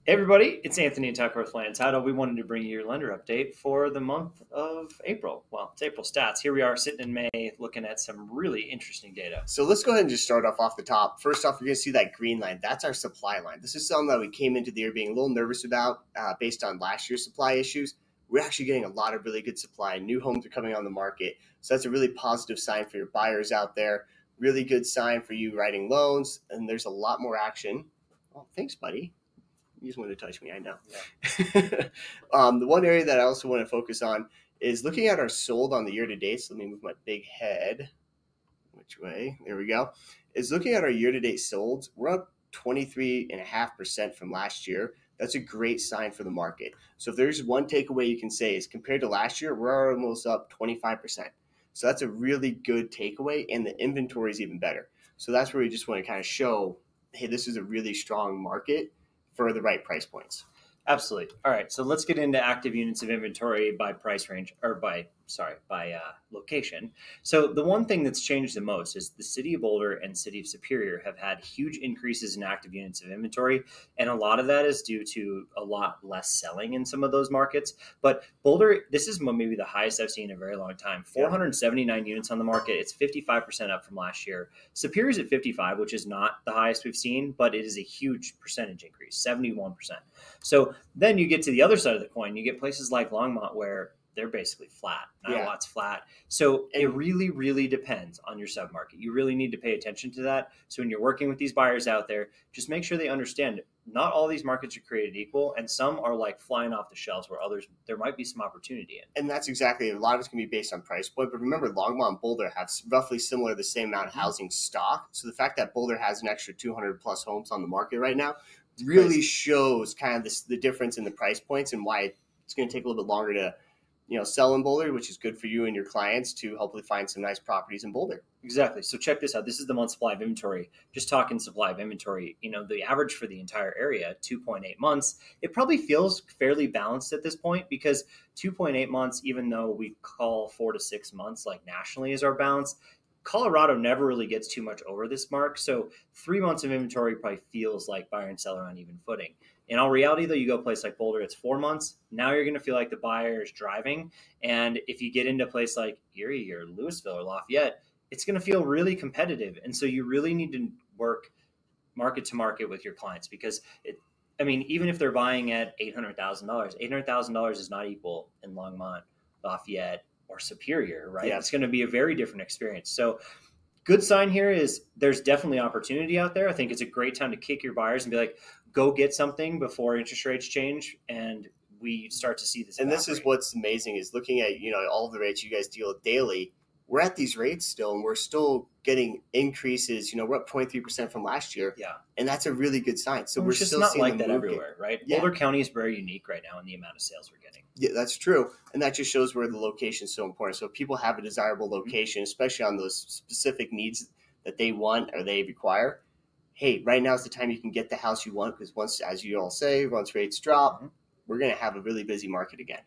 Hey everybody, it's Anthony and Tucker with Land Title. We wanted to bring you your lender update for the month of April. Well, it's April stats. Here we are sitting in May looking at some really interesting data. So let's go ahead and just start off the top. First off, you're going to see that green line. That's our supply line. This is something that we came into the year being a little nervous about based on last year's supply issues. We're actually getting a lot of really good supply. New homes are coming on the market. So that's a really positive sign for your buyers out there. Really good sign for you writing loans. And there's a lot more action. Oh, thanks, buddy. You just wanted to touch me, I know. Yeah. The one area that I also want to focus on is looking at our sold on the year-to-date. So let me move my big head. Which way? There we go. Is looking at our year-to-date solds. We're up 23.5% from last year. That's a great sign for the market. So if there's one takeaway you can say is compared to last year, we're almost up 25%. So that's a really good takeaway, and the inventory is even better. So that's where we just want to kind of show, hey, this is a really strong market for the right price points. Absolutely. All right, so let's get into active units of inventory by price range, or by location. So the one thing that's changed the most is the city of Boulder and city of Superior have had huge increases in active units of inventory, and a lot of that is due to a lot less selling in some of those markets. But Boulder, this is maybe the highest I've seen in a very long time. 479 units on the market. It's 55% up from last year. Superior's at 55, which is not the highest we've seen, but it is a huge percentage increase, 71%. So then you get to the other side of the coin. You get places like Longmont where they're basically flat. Not a lot's flat. So it really, really depends on your submarket. You really need to pay attention to that. So when you're working with these buyers out there, just make sure they understand not all these markets are created equal, and some are like flying off the shelves where others, there might be some opportunity in. And that's exactly, a lot of it's going to be based on price point. But remember, Longmont and Boulder have roughly similar, the same amount of housing stock. So the fact that Boulder has an extra 200 plus homes on the market right now really shows kind of the difference in the price points and why it's going to take a little bit longer to sell in Boulder, which is good for you and your clients to hopefully find some nice properties in Boulder. Exactly. So check this out. This is the month supply of inventory. Just talking supply of inventory, the average for the entire area, 2.8 months. It probably feels fairly balanced at this point because 2.8 months, even though we call 4 to 6 months like nationally is our balance, Colorado never really gets too much over this mark. So 3 months of inventory probably feels like buyer and seller on even footing. In all reality, though, you go a place like Boulder, it's 4 months. Now you're going to feel like the buyer is driving. And if you get into a place like Erie or Louisville or Lafayette, it's going to feel really competitive. And so you really need to work market to market with your clients because even if they're buying at $800,000, $800,000 is not equal in Longmont, Lafayette, or Superior, right? Yeah. It's going to be a very different experience. So good sign here is there's definitely opportunity out there. I think it's a great time to kick your buyers and be like, go get something before interest rates change and we start to see this. And this is what's amazing is looking at, all the rates you guys deal with daily. We're at these rates still, and we're still getting increases. We're up 23% from last year. Yeah. And that's a really good sign. So we're just still not seeing like that everywhere, right? Yeah. Boulder County is very unique right now in the amount of sales we're getting. Yeah, that's true. And that just shows where the location is so important. So if people have a desirable location, especially on those specific needs that they want or they require, hey, right now is the time you can get the house you want because once, as you all say, once rates drop, we're going to have a really busy market again.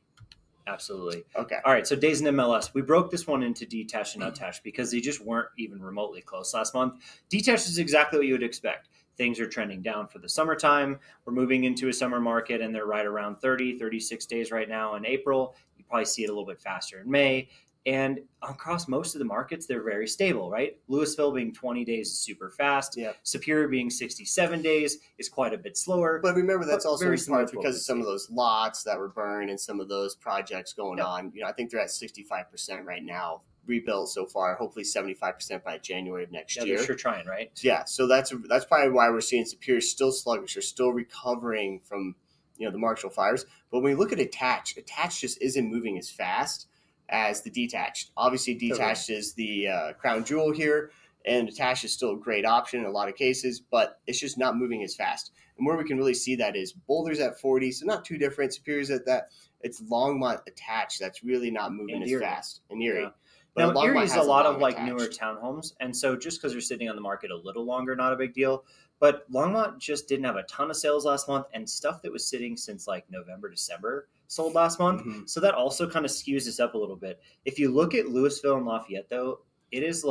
Absolutely. Okay. All right. So days in MLS. We broke this one into detached and unattached because they just weren't even remotely close last month. Detached is exactly what you would expect. Things are trending down for the summertime. We're moving into a summer market and they're right around 30, 36 days right now in April. You probably see it a little bit faster in May. And across most of the markets, they're very stable, right? Louisville being 20 days is super fast. Yep. Superior being 67 days is quite a bit slower. But remember, that's also in part because of some of those lots that were burned and some of those projects going on. I think they're at 65% right now, rebuilt so far, hopefully 75% by January of next year. They're sure trying, right? Yeah, so that's probably why we're seeing Superior still sluggish. They're still recovering from the Marshall fires. But when we look at attached just isn't moving as fast as the detached. Obviously, detached is the crown jewel here, and attached is still a great option in a lot of cases, but it's just not moving as fast. And where we can really see that is Boulder's at 40, so not too different. Superior's at that. It's Longmont attached that's really not moving as fast in Erie. Yeah. Now, Erie is a lot of newer townhomes, and so just because they're sitting on the market a little longer, not a big deal. But Longmont just didn't have a ton of sales last month, and stuff that was sitting since November, December sold last month. Mm-hmm. So that also kind of skews this up a little bit. If you look at Louisville and Lafayette, though, it is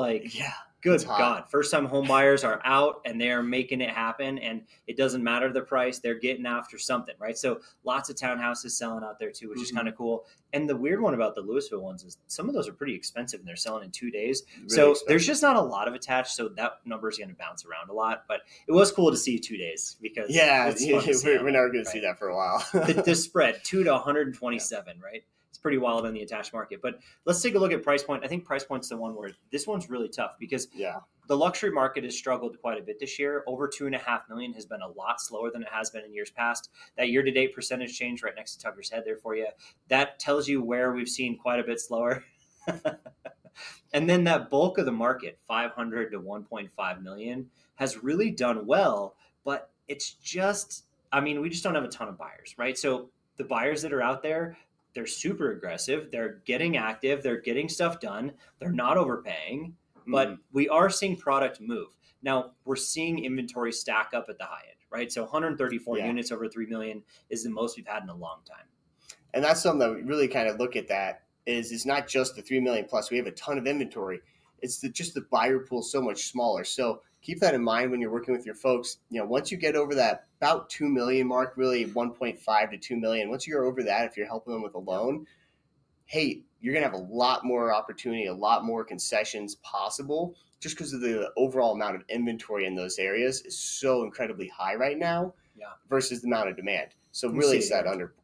Good God. First-time home buyers are out and they're making it happen, and it doesn't matter the price. They're getting after something, right? So lots of townhouses selling out there too, which is kind of cool. And the weird one about the Louisville ones is some of those are pretty expensive and they're selling in 2 days. Really so expensive. There's just not a lot of attached. So that number is going to bounce around a lot. But it was cool to see 2 days because we're never going to see that for a while. the spread 2 to 127, right? It's pretty wild in the attached market. But let's take a look at price point. I think price point's the one where this one's really tough because the luxury market has struggled quite a bit this year. Over 2.5 million has been a lot slower than it has been in years past. That year-to-date percentage change right next to Tucker's head there for you. That tells you where we've seen quite a bit slower. And then that bulk of the market, 500 to 1.5 million, has really done well. But it's just, we just don't have a ton of buyers, right? So the buyers that are out there, they're super aggressive. They're getting active. They're getting stuff done. They're not overpaying, but we are seeing product move. Now, we're seeing inventory stack up at the high end, right? So 134 units over 3 million is the most we've had in a long time. And that's something that we really kind of look at that is it's not just the 3 million plus. We have a ton of inventory. It's just the buyer pool is so much smaller. So keep that in mind when you're working with your folks. Once you get over that about 2 million mark, really 1.5 to 2 million, once you're over that, if you're helping them with a loan, hey, you're going to have a lot more opportunity, a lot more concessions possible just because of the overall amount of inventory in those areas is so incredibly high right now versus the amount of demand. So really set under.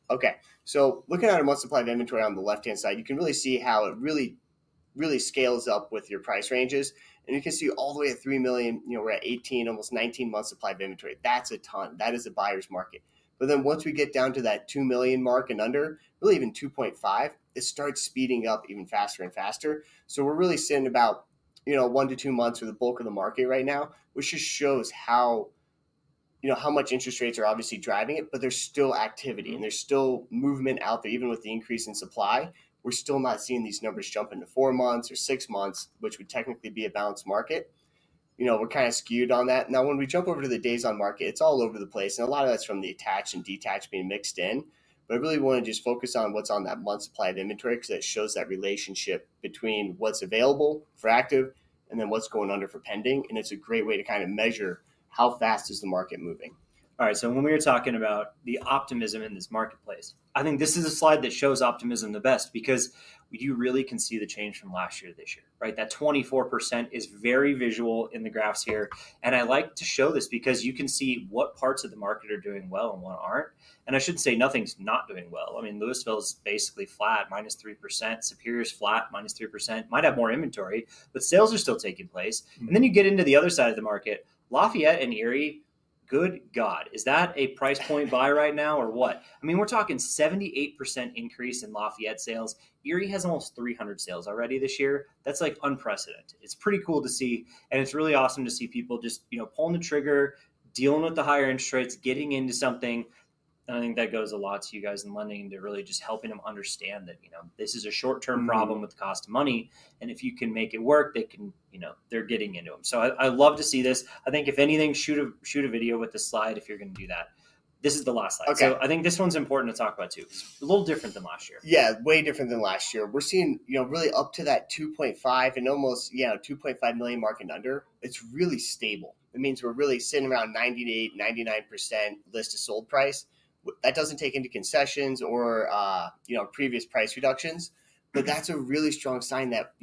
Okay. So looking at a month supply of inventory on the left-hand side, you can really see how it really scales up with your price ranges. And you can see all the way at 3 million, we're at 18, almost 19 months supply of inventory. That's a ton. That is a buyer's market. But then once we get down to that 2 million mark and under, really even 2.5, it starts speeding up even faster and faster. So we're really sitting about, 1 to 2 months for the bulk of the market right now, which just shows how much interest rates are obviously driving it, but there's still activity and there's still movement out there, even with the increase in supply. We're still not seeing these numbers jump into 4 months or 6 months, which would technically be a balanced market. We're kind of skewed on that. Now, when we jump over to the days on market, it's all over the place. And a lot of that's from the attached and detached being mixed in. But I really want to just focus on what's on that month supply of inventory because it shows that relationship between what's available for active and then what's going under for pending. And it's a great way to kind of measure how fast is the market moving. All right, so when we were talking about the optimism in this marketplace, I think this is a slide that shows optimism the best because you really can see the change from last year to this year, right? That 24% is very visual in the graphs here. And I like to show this because you can see what parts of the market are doing well and what aren't. And I should say nothing's not doing well. Louisville's basically flat, -3%. Superior's flat, -3%. Might have more inventory, but sales are still taking place. And then you get into the other side of the market. Lafayette and Erie, good God, is that a price point buy right now or what? We're talking 78% increase in Lafayette sales. Erie has almost 300 sales already this year. That's like unprecedented. It's pretty cool to see. And it's really awesome to see people just, pulling the trigger, dealing with the higher interest rates, getting into something. And I think that goes a lot to you guys in lending to really just helping them understand that, this is a short-term problem with the cost of money. And if you can make it work, they can, they're getting into them. So I love to see this. I think if anything, shoot a video with this slide if you're going to do that. This is the last slide. Okay. So I think this one's important to talk about too. It's a little different than last year. Yeah, way different than last year. We're seeing, really up to that 2.5 and almost, 2.5 million mark and under. It's really stable. It means we're really sitting around 98, 99% list to sold price. That doesn't take into concessions or, previous price reductions, but that's a really strong sign that,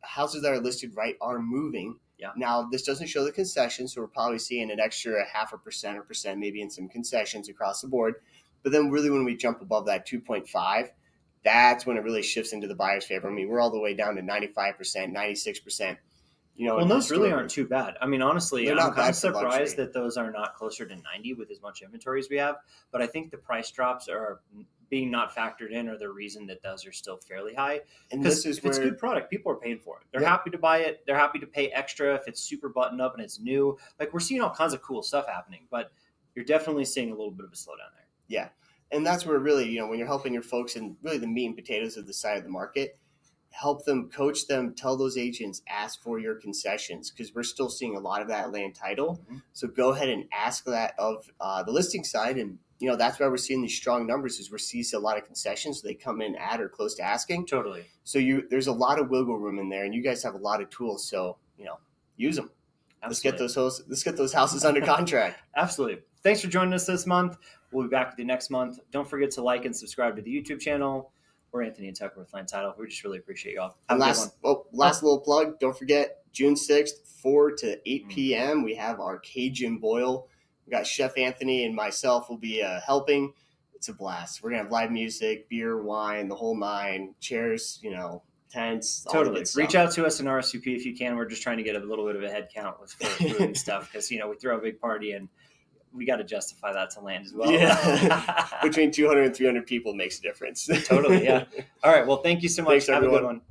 houses that are listed right are moving. Yeah. Now, this doesn't show the concessions, so we're probably seeing an extra 0.5% or percent, maybe in some concessions across the board. But then really when we jump above that 2.5, that's when it really shifts into the buyer's favor. We're all the way down to 95%, 96%. And those really aren't too bad. Honestly, I'm kind of surprised that those are not closer to 90 with as much inventory as we have. But I think the price drops are being not factored in are the reason that those are still fairly high. And this is if it's good product, people are paying for it. They're happy to buy it. They're happy to pay extra if it's super buttoned up and it's new. Like we're seeing all kinds of cool stuff happening, but you're definitely seeing a little bit of a slowdown there. Yeah. And that's where really, when you're helping your folks and really the meat and potatoes of the side of the market, help them, coach them, tell those agents, ask for your concessions because we're still seeing a lot of that at land title. Mm-hmm. So go ahead and ask that of the listing side. And, that's why we're seeing these strong numbers is we're seeing a lot of concessions. So they come in at or close to asking. Totally. So there's a lot of wiggle room in there and you guys have a lot of tools. So, use them. Absolutely. Let's get those houses under contract. Absolutely. Thanks for joining us this month. We'll be back with you next month. Don't forget to like and subscribe to the YouTube channel. We're Anthony and Tucker with Land Title. We just really appreciate y'all. Have And a good one. last little plug. Don't forget, June 6th, 4 to 8 p.m., we have our Cajun Boil. We got Chef Anthony and myself will be helping. It's a blast. We're going to have live music, beer, wine, the whole nine, chairs, tents. Totally. Reach out to us in RSVP if you can. We're just trying to get a little bit of a head count with food and stuff because, we throw a big party and we got to justify that to land as well. Yeah. Between 200 and 300 people makes a difference. Totally, yeah. All right. Well, thank you so much. Thanks, Have everyone. a good one.